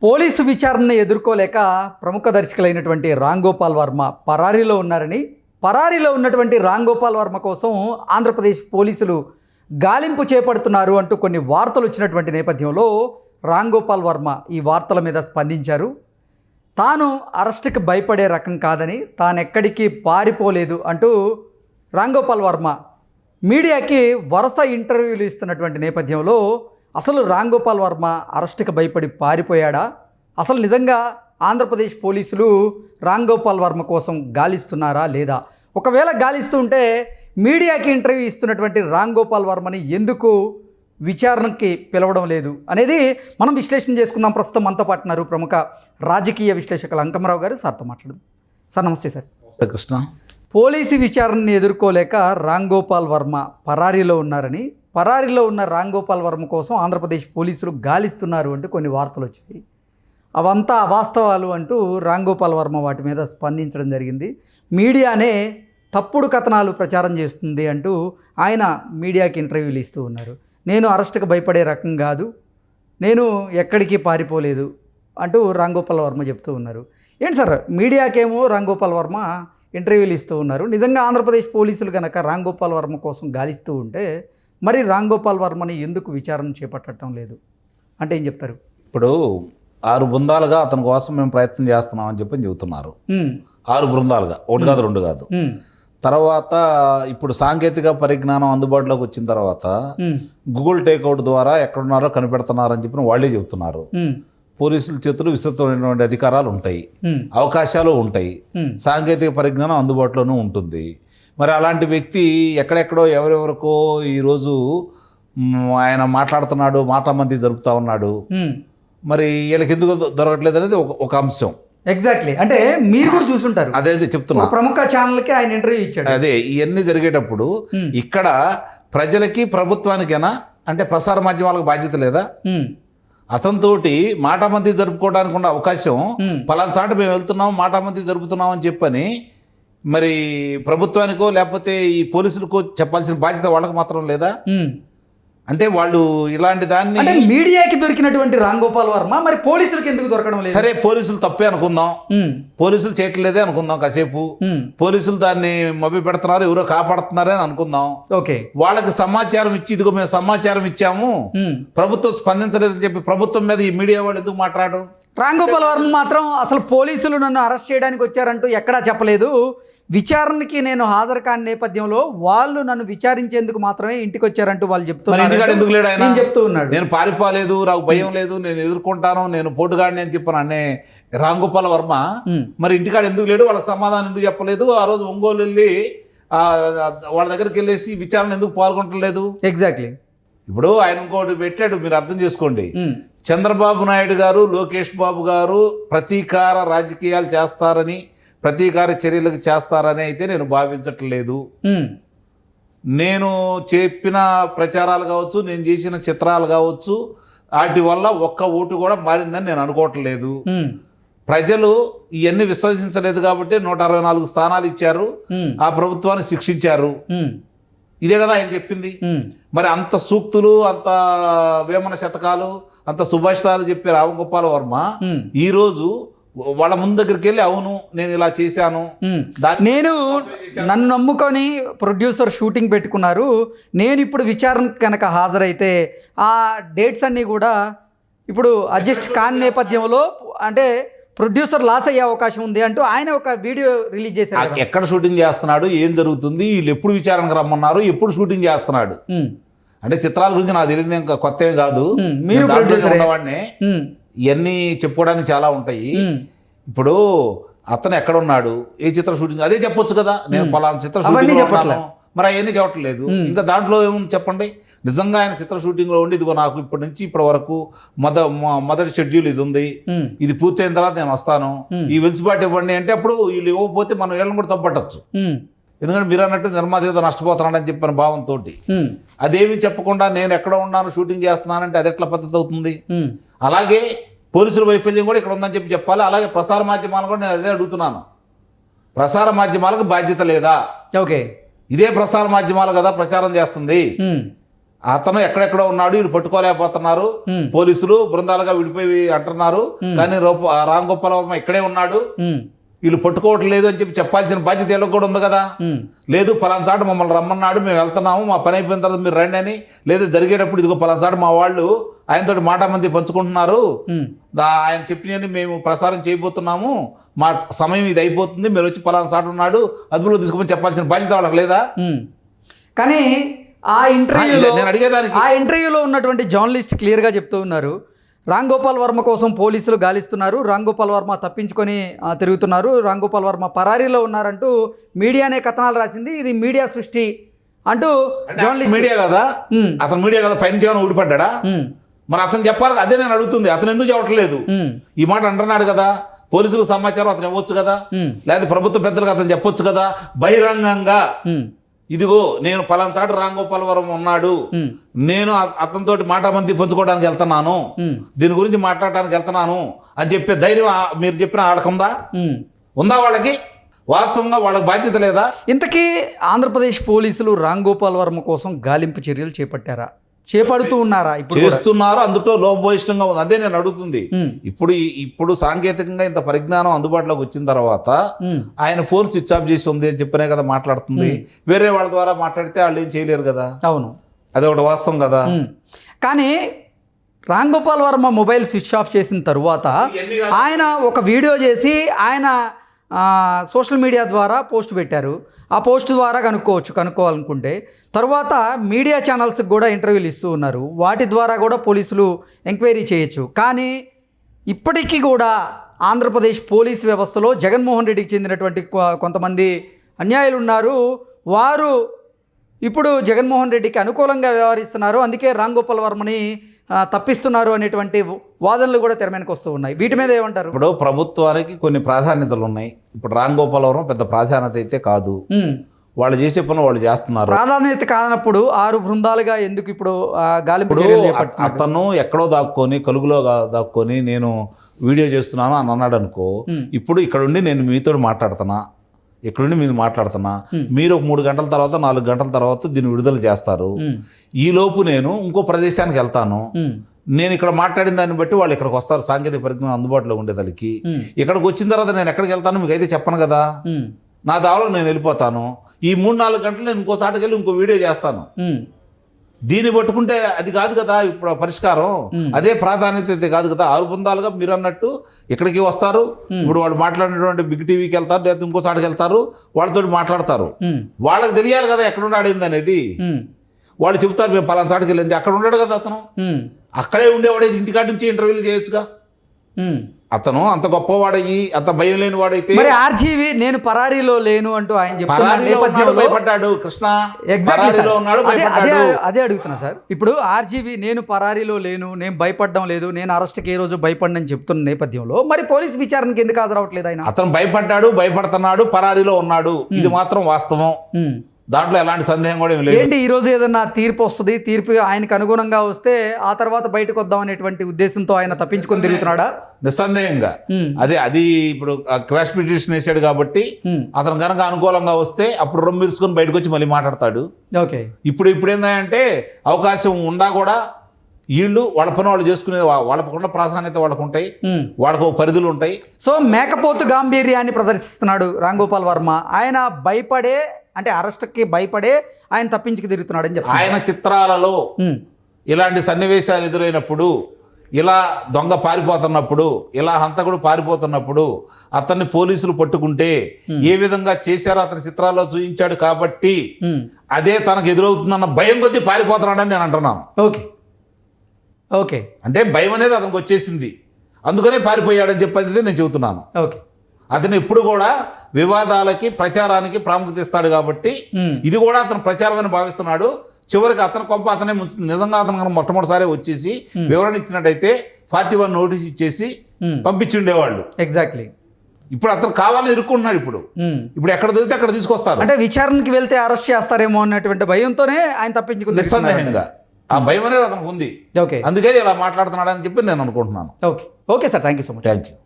Police విచారణను ఎదుర్కోలేక ప్రముఖ దర్శకులైనటువంటి రామ్ గోపాల్ వర్మ పరారీలో ఉన్నారని, పరారీలో ఉన్నటువంటి రామ్ గోపాల్ వర్మ కోసం ఆంధ్రప్రదేశ్ పోలీసులు గాలింపు చేపడుతున్నారు అంటూ కొన్ని వార్తలు వచ్చినటువంటి నేపథ్యంలో రామ్ గోపాల్ వర్మ ఈ వార్తల మీద స్పందించారు. తాను అరెస్టుకి భయపడే రకం కాదని, తానెక్కడికి పారిపోలేదు అంటూ రామ్ గోపాల్ వర్మ మీడియాకి వరుస ఇంటర్వ్యూలు ఇస్తున్నటువంటి నేపథ్యంలో అసలు రామ్ గోపాల్ వర్మ అరెస్టుకి భయపడి పారిపోయాడా? అసలు నిజంగా ఆంధ్రప్రదేశ్ పోలీసులు రామ్ గోపాల్ వర్మ కోసం గాలిస్తున్నారా లేదా? ఒకవేళ గాలిస్తూ ఉంటే మీడియాకి ఇంటర్వ్యూ ఇస్తున్నటువంటి రామ్ గోపాల్ వర్మని ఎందుకు విచారణకి పిలవడం లేదు అనేది మనం విశ్లేషణ చేసుకుందాం. ప్రస్తుతం మనతో పాటు ఉన్నారు ప్రముఖ రాజకీయ విశ్లేషకులు అంకమరావు గారు. సార్తో మాట్లాడదాం. సార్ నమస్తే. సార్ కృష్ణ, పోలీసు విచారణని ఎదుర్కోలేక రామ్ గోపాల్ వర్మ పరారీలో ఉన్నారని, పరారీలో ఉన్న రామ్ గోపాల్ వర్మ కోసం ఆంధ్రప్రదేశ్ పోలీసులు గాలిస్తున్నారు అంటూ కొన్ని వార్తలు వచ్చాయి. అవంతా అవాస్తవాలు అంటూ రామ్ గోపాల్ వర్మ వాటి మీద స్పందించడం జరిగింది. మీడియానే తప్పుడు కథనాలు ప్రచారం చేస్తుంది అంటూ ఆయన మీడియాకి ఇంటర్వ్యూలు ఇస్తూ ఉన్నారు. నేను అరెస్టుకు భయపడే రకం కాదు, నేను ఎక్కడికి పారిపోలేదు అంటూ రామ్ గోపాల్ వర్మ చెప్తూ ఉన్నారు. ఏంటి సార్, మీడియాకేమో రామ్ గోపాల్ వర్మ ఇంటర్వ్యూలు ఇస్తూ ఉన్నారు. నిజంగా ఆంధ్రప్రదేశ్ పోలీసులు కనుక రామ్ గోపాల్ వర్మ కోసం గాలిస్తూ ఉంటే మరి రామ్ గోపాల్ వర్మని ఎందుకు విచారణ చేపట్టడం లేదు అంటే ఏం చెప్తారు? ఇప్పుడు 6 బృందాలుగా అతని కోసం మేము ప్రయత్నం చేస్తున్నాం అని చెప్పి చెబుతున్నారు. 6 బృందాలుగా, ఒకటి కాదు రెండు కాదు. తర్వాత ఇప్పుడు సాంకేతిక పరిజ్ఞానం అందుబాటులోకి వచ్చిన తర్వాత గూగుల్ టేక్అవుట్ ద్వారా ఎక్కడున్నారో కనిపెడుతున్నారని చెప్పి వాళ్ళే చెబుతున్నారు. పోలీసుల చేతులు విస్తృతమైనటువంటి అధికారాలు ఉంటాయి, అవకాశాలు ఉంటాయి, సాంకేతిక పరిజ్ఞానం అందుబాటులోనూ ఉంటుంది. మరి అలాంటి వ్యక్తి ఎక్కడెక్కడో ఎవరెవరికో ఈరోజు ఆయన మాట్లాడుతున్నాడు, మాటామంతి జరుపుతా ఉన్నాడు. మరి వీళ్ళకి ఎందుకు దొరకట్లేదు అనేది ఒక అంశం. ఎగ్జాక్ట్లీ, అంటే మీరు కూడా చూసుంటారు. అదే చెప్తున్నా, ప్రముఖ ఛానల్కి ఆయన ఇంటర్వ్యూ ఇచ్చాడు. అదే ఇవన్నీ జరిగేటప్పుడు ఇక్కడ ప్రజలకి ప్రభుత్వానికైనా అంటే ప్రసార మాధ్యమాలకు బాధ్యత లేదా? అతనితోటి మాటామంతి జరుపుకోవడానికి ఉన్న అవకాశం పలానా సాటి మేము వెళ్తున్నాం మాటామంతి జరుపుతున్నాం అని చెప్పని మరి ప్రభుత్వానికో లేకపోతే ఈ పోలీసులకో చెప్పాల్సిన బాధ్యత వాళ్ళకి మాత్రం లేదా? అంటే వాళ్ళు ఇలాంటి దాన్ని మీడియాకి దొరికినటువంటి రామ్ గోపాల్ వర్మ మరి పోలీసులకు ఎందుకు దొరకడం లేదు? సరే, పోలీసులు తప్పే అనుకుందాం, పోలీసులు చేయట్లేదే అనుకుందాం కాసేపు. పోలీసులు దాన్ని మభ్య పెడుతున్నారు, ఎవరో కాపాడుతున్నారే అని అనుకుందాం. ఓకే, వాళ్ళకి సమాచారం ఇచ్చి ఇదిగో మేము సమాచారం ఇచ్చాము, ప్రభుత్వం స్పందించలేదని చెప్పి ప్రభుత్వం మీద ఈ మీడియా వాళ్ళు ఎందుకు మాట్లాడు? రామ్ గోపాల్ వర్మ మాత్రం అసలు పోలీసులు నన్ను అరెస్ట్ చేయడానికి వచ్చారంటూ ఎక్కడా చెప్పలేదు. విచారణకి నేను హాజరు కాని నేపథ్యంలో వాళ్ళు నన్ను విచారించేందుకు మాత్రమే ఇంటికి వచ్చారంటూ వాళ్ళు చెప్తున్నారు. ఎందుకు లేడు ఆయన? చెప్తూ ఉన్నాడు, నేను పారిపోలేదు, నాకు భయం లేదు, నేను ఎదుర్కొంటాను, నేను పోటుగాడిని అని చెప్పాను అనే రామ్ గోపాల్ వర్మ మరి ఇంటికాడ ఎందుకు లేడు? వాళ్ళకి సమాధానం ఎందుకు చెప్పలేదు? ఆ రోజు ఒంగోలు వెళ్ళి వాళ్ళ దగ్గరికి వెళ్ళేసి విచారణ ఎందుకు పాల్గొనట్లేదు? ఎగ్జాక్ట్లీ. ఇప్పుడు ఆయన ఇంకోటి పెట్టాడు, మీరు అర్థం చేసుకోండి. చంద్రబాబు నాయుడు గారు, లోకేష్ బాబు గారు ప్రతీకార రాజకీయాలు చేస్తారని, ప్రతీకార చర్యలకు చేస్తారని అయితే నేను భావించట్లేదు. నేను చెప్పిన ప్రచారాలు కావచ్చు, నేను చేసిన చిత్రాలు కావచ్చు, వాటి వల్ల ఒక్క ఓటు కూడా మారిందని నేను అనుకోవట్లేదు. ప్రజలు ఇవన్నీ విశ్వసించలేదు కాబట్టి 164 స్థానాలు ఇచ్చారు, ఆ ప్రభుత్వాన్ని శిక్షించారు. ఇదే కదా ఆయన చెప్పింది. మరి అంత సూక్తులు, అంత వేమన శతకాలు, అంత సుభాషితాలు చెప్పే రామ్ గోపాల్ వర్మ ఈరోజు వాళ్ళ ముందు దగ్గరికి వెళ్ళి అవును నేను ఇలా చేశాను, నేను నన్ను నమ్ముకొని ప్రొడ్యూసర్ షూటింగ్ పెట్టుకున్నారు, నేను ఇప్పుడు విచారణకు కనుక హాజరైతే ఆ డేట్స్ అన్నీ కూడా ఇప్పుడు అడ్జస్ట్ కాని నేపథ్యంలో అంటే ప్రొడ్యూసర్ లాస్ అయ్యే అవకాశం ఉంది అంటూ ఆయన ఒక వీడియో రిలీజ్ చేశారు. ఎక్కడ షూటింగ్ చేస్తున్నాడు, ఏం జరుగుతుంది, వీళ్ళు ఎప్పుడు విచారణకు రమ్మన్నారు, ఎప్పుడు షూటింగ్ చేస్తున్నాడు అంటే చిత్రాల గురించి నాకు తెలియదు, ఇంకా కొత్త ఏం కాదు. మీరు ప్రొడ్యూసర్ ఉన్నవాడిని, ఇవన్నీ చెప్పుకోవడానికి చాలా ఉంటాయి. ఇప్పుడు అతను ఎక్కడ ఉన్నాడు, ఏ చిత్ర షూటింగ్, అదే చెప్పొచ్చు కదా, నేను పలానా చిత్ర షూటింగ్. మరి అవన్నీ చెప్పట్లేదు. ఇంకా దాంట్లో ఏముంది చెప్పండి? నిజంగా ఆయన చిత్ర షూటింగ్లో ఉండి ఇదిగో నాకు ఇప్పటి నుంచి ఇప్పటి వరకు మొదటి షెడ్యూల్ ఇది ఉంది, ఇది పూర్తయిన తర్వాత నేను వస్తాను, ఈ వెలుసుబాటు ఇవ్వండి అంటే అప్పుడు వీళ్ళు ఇవ్వకపోతే మనం వీళ్ళని కూడా తప్పట్టచ్చు. ఎందుకంటే మీరు అన్నట్టు నిర్మాత ఏదో నష్టపోతున్నాడని చెప్పిన భావంతో అదేమి చెప్పకుండా నేను ఎక్కడ ఉన్నాను షూటింగ్ చేస్తున్నానంటే అది ఎట్లా పద్ధతి అవుతుంది? అలాగే పోలీసుల వైఫల్యం కూడా ఇక్కడ ఉందని చెప్పాలి. అలాగే ప్రసార మాధ్యమాలు కూడా నేను అదే అడుగుతున్నాను, ప్రసార మాధ్యమాలకు బాధ్యత లేదా? ఓకే, ఇదే ప్రసార మాధ్యమాలు కదా ప్రచారం చేస్తుంది. అతను ఎక్కడెక్కడో ఉన్నాడు, వీళ్ళు పట్టుకోలేకపోతున్నారు, పోలీసులు బృందాలుగా విడిపోయి అంటున్నారు, కానీ రామ్ గోపాల్ వర్మ ఇక్కడే ఉన్నాడు, వీళ్ళు పట్టుకోవట్లేదు అని చెప్పి చెప్పాల్సిన బాధ్యత వీళ్ళకి కూడా ఉంది కదా. లేదు పలానా చాటు మమ్మల్ని రమ్మన్నాడు, మేము వెళ్తున్నాము, మా పని అయిపోయిన తర్వాత మీరు రండి అని, లేదు జరిగేటప్పుడు ఇదిగో పలానా చాటు మా వాళ్ళు ఆయనతో మాటామంది పంచుకుంటున్నారు, ఆయన చెప్పినని మేము ప్రసారం చేయబోతున్నాము, మా సమయం ఇది అయిపోతుంది, మీరు వచ్చి పలానా చాటు ఉన్నాడు అదుపులో తీసుకోమని చెప్పాల్సిన బాధ్యత వాళ్ళకి లేదా? కానీ ఆ ఇంటర్వ్యూలో నేను అడిగేదానికి ఆ ఇంటర్వ్యూలో ఉన్నటువంటి జర్నలిస్ట్ క్లియర్గా చెప్తూ ఉన్నారు, రామ్ గోపాల్ వర్మ కోసం పోలీసులు గాలిస్తున్నారు, రామ్ గోపాల్ వర్మ తప్పించుకొని తిరుగుతున్నారు, రామ్ గోపాల్ వర్మ పరారీలో ఉన్నారంటూ మీడియానే కథనాలు రాసింది, ఇది మీడియా సృష్టి అంటూ జర్నలిస్ట్. మీడియా కదా అతను, మీడియా కదా పైనుంచి ఏమైనా ఊడిపడ్డా? మరి అతను చెప్పాలి, అదే నేను అడుగుతుంది, అతను ఎందుకు చెప్పట్లేదు? ఈ మాట అంటున్నాడు కదా, పోలీసులకు సమాచారం అతను ఇవ్వచ్చు కదా, లేదా ప్రభుత్వ పెద్దలకు అతను చెప్పొచ్చు కదా బహిరంగంగా, ఇదిగో నేను పలానా చాటు రామ్ గోపాల్ వర్మ ఉన్నాడు, నేను అతనితో మాటామంతి పంచుకోవడానికి వెళ్తున్నాను, దీని గురించి మాట్లాడడానికి వెళ్తున్నాను అని చెప్పే ధైర్యం మీరు చెప్పిన వాళ్ళకి ఉందా? వాళ్ళకి వాస్తవంగా వాళ్ళకి బాధ్యత లేదా? ఇంతకీ ఆంధ్రప్రదేశ్ పోలీసులు రామ్ గోపాల్ వర్మ కోసం గాలింపు చర్యలు చేపడుతూ ఉన్నారా? ఇప్పుడు చేస్తున్నారు, అందులో లోపభూయిష్టంగా ఉంది. అదే నేను అడుగుతుంది. ఇప్పుడు సాంకేతికంగా ఇంత పరిజ్ఞానం అందుబాటులోకి వచ్చిన తర్వాత ఆయన ఫోన్ స్విచ్ ఆఫ్ చేసి ఉంది అని చెప్పినే కదా మాట్లాడుతుంది. వేరే వాళ్ళ ద్వారా మాట్లాడితే వాళ్ళు ఏం చేయలేరు కదా. అవును, అదే ఒకటి వాస్తవం కదా. కానీ Ram Gopal Varma mobile switch off చేసిన తరువాత ఆయన ఒక వీడియో చేసి ఆయన సోషల్ మీడియా ద్వారా పోస్ట్ పెట్టారు. ఆ పోస్ట్ ద్వారా కనుక్కోవాలనుకుంటే తర్వాత మీడియా ఛానల్స్కి కూడా ఇంటర్వ్యూలు ఇస్తూ ఉన్నారు, వాటి ద్వారా కూడా పోలీసులు ఎంక్వైరీ చేయొచ్చు. కానీ ఇప్పటికీ కూడా ఆంధ్రప్రదేశ్ పోలీస్ వ్యవస్థలో జగన్మోహన్ రెడ్డికి చెందినటువంటి కొంతమంది అన్యాయులు ఉన్నారు. వారు ఇప్పుడు జగన్మోహన్ రెడ్డికి అనుకూలంగా వ్యవహరిస్తున్నారు, అందుకే రామ్ గోపాల్ వర్మని తప్పిస్తున్నారు అనేటువంటి వాదనలు కూడా తెర మీదకి వస్తూ ఉన్నాయి. వీటి మీద ఏమంటారు? ఇప్పుడు ప్రభుత్వానికి కొన్ని ప్రాధాన్యతలు ఉన్నాయి. ఇప్పుడు రామ్ గోపాల్ వర్మ పెద్ద ప్రాధాన్యత అయితే కాదు, వాళ్ళు చేసే పనులు వాళ్ళు చేస్తున్నారు. ప్రాధాన్యత కానప్పుడు 6 బృందాలుగా ఎందుకు ఇప్పుడు గాలింపు చర్యలు చేపడుతున్నారు? అతను ఎక్కడో దాక్కొని కలుగులో దాక్కొని నేను వీడియో చేస్తున్నాను అని అన్నాడు అనుకో, ఇప్పుడు ఇక్కడ ఉండి నేను మీతో మాట్లాడుతున్నా, ఇక్కడుండి మీరు మాట్లాడుతున్నా, మీరు ఒక 3 గంటల తర్వాత 4 గంటల తర్వాత దీన్ని విడుదల చేస్తారు. ఈలోపు నేను ఇంకో ప్రదేశానికి వెళ్తాను, నేను ఇక్కడ మాట్లాడిన దాన్ని బట్టి వాళ్ళు ఇక్కడికి వస్తారు, సాంకేతిక పరిజ్ఞానం అందుబాటులో ఉండేదానికి. ఇక్కడికి వచ్చిన తర్వాత నేను ఎక్కడికి వెళ్తాను మీకు అయితే చెప్పను కదా, నా దావలో నేను వెళ్ళిపోతాను. ఈ 3-4 గంటలు నేను ఇంకోసాటికి వెళ్ళి ఇంకో వీడియో చేస్తాను. దీన్ని పట్టుకుంటే అది కాదు కదా ఇప్పుడు పరిష్కారం, అదే ప్రాధాన్యత అయితే కాదు కదా. 6 బృందాలుగా మీరు అన్నట్టు ఇక్కడికి వస్తారు, ఇప్పుడు వాళ్ళు మాట్లాడినటువంటి బిగ్ టీవీకి వెళ్తారు, లేదా ఇంకోసాటికి వెళ్తారు, వాళ్ళతో మాట్లాడతారు. వాళ్ళకి తెలియాలి కదా ఎక్కడ ఉన్నాడు అనేది. వాళ్ళు చెబుతారు మేము పలానా చాటుకి వెళ్ళింది, అక్కడ ఉన్నాడు కదా అతను, అక్కడే ఉండేవాడైతే ఇంటికాడి నుంచి ఇంటర్వ్యూలు చేయొచ్చుగా. అతను అంత గొప్పవాడయ్యి అంత భయం లేని వాడైతే మరి ఆర్జీవి నేను పరారీలో లేను అంటూ ఆయన చెప్తున్నాడు, భయపడ్డాడు కృష్ణ. అదే అడుగుతున్నా సార్, ఇప్పుడు ఆర్జీవి నేను పరారీలో లేను, నేను భయపడడం లేదు, నేను అరెస్ట్కి ఏ రోజు భయపడనని చెప్తున్న నేపథ్యంలో మరి పోలీస్ విచారణకి ఎందుకు హాజరవట్లేదు ఆయన? అతను భయపడ్డాడు, భయపడుతున్నాడు, పరారీలో ఉన్నాడు, ఇది మాత్రం వాస్తవం, దాంట్లో ఎలాంటి సందేహం కూడా ఏం లేదు. ఏంటి ఈ రోజు ఏదన్నా తీర్పు వస్తుంది, తీర్పు ఆయనకు అనుగుణంగా వస్తే ఆ తర్వాత బయటకు వద్దాం అనేటువంటి ఉద్దేశంతో ఆయన తప్పించుకొని తిరుగుతున్నాడా? నిస్సందేహంగా అది ఇప్పుడు క్వాష్ పిటిషన్ వేసాడు కాబట్టి అతను కనుక అనుకూలంగా వస్తే అప్పుడు రొమ్మిరుచుకొని బయటకు వచ్చి మళ్ళీ మాట్లాడతాడు. ఓకే, ఇప్పుడు ఏంటంటే అవకాశం ఉండా కూడా వీళ్ళు వాళ్ళ పని వాళ్ళు చేసుకునే వాళ్ళకున్న ప్రాధాన్యత వాళ్ళకు ఉంటాయి, వాళ్ళకు పరిధులు ఉంటాయి. సో మేకపోతు గాంభీర్యాన్ని ప్రదర్శిస్తున్నాడు రామ్ గోపాల్ వర్మ. ఆయన భయపడే అంటే అరెస్ట్కి భయపడే ఆయన తప్పించుకు తిరుగుతున్నాడు అని చెప్పి ఆయన చిత్రాలలో ఇలాంటి సన్నివేశాలు ఎదురైనప్పుడు, ఇలా దొంగ పారిపోతున్నప్పుడు, ఇలా హంతకుడు పారిపోతున్నప్పుడు అతన్ని పోలీసులు పట్టుకుంటే ఏ విధంగా చేశారో అతని చిత్రాల్లో చూపించాడు కాబట్టి అదే తనకు ఎదురవుతుందన్న భయం కొద్దీ పారిపోతున్నాడని నేను అంటున్నాను. ఓకే, అంటే భయం అనేది అతనికి వచ్చేసింది, అందుకనే పారిపోయాడని చెప్పేది నేను చెబుతున్నాను. ఓకే, అతను ఎప్పుడు కూడా వివాదాలకి ప్రచారానికి ప్రాముఖ్యత ఇస్తాడు కాబట్టి ఇది కూడా అతను ప్రచారం అని భావిస్తున్నాడు. చివరికి అతను కొంప అతనే నిజంగా అతను మొట్టమొదటిసారి వచ్చేసి వివరణ ఇచ్చినట్టయితే 41 నోటీస్ ఇచ్చేసి పంపించిండేవాళ్ళు. ఎగ్జాక్ట్లీ. ఇప్పుడు అతను కావాలని ఇరుక్కుంటున్నాడు. ఇప్పుడు ఎక్కడ దొరికితే అక్కడ తీసుకొస్తారు. అంటే విచారణకి వెళ్తే అరెస్ట్ చేస్తారేమో అన్నటువంటి భయంతోనే ఆయన తప్పించుకుంది. నిస్సందేహంగా ఆ భయం అనేది అతనికి ఉంది, అందుకని ఇలా మాట్లాడుతున్నాడు అని చెప్పి నేను అనుకుంటున్నాను. Okay sir, thank you so much. Thank you.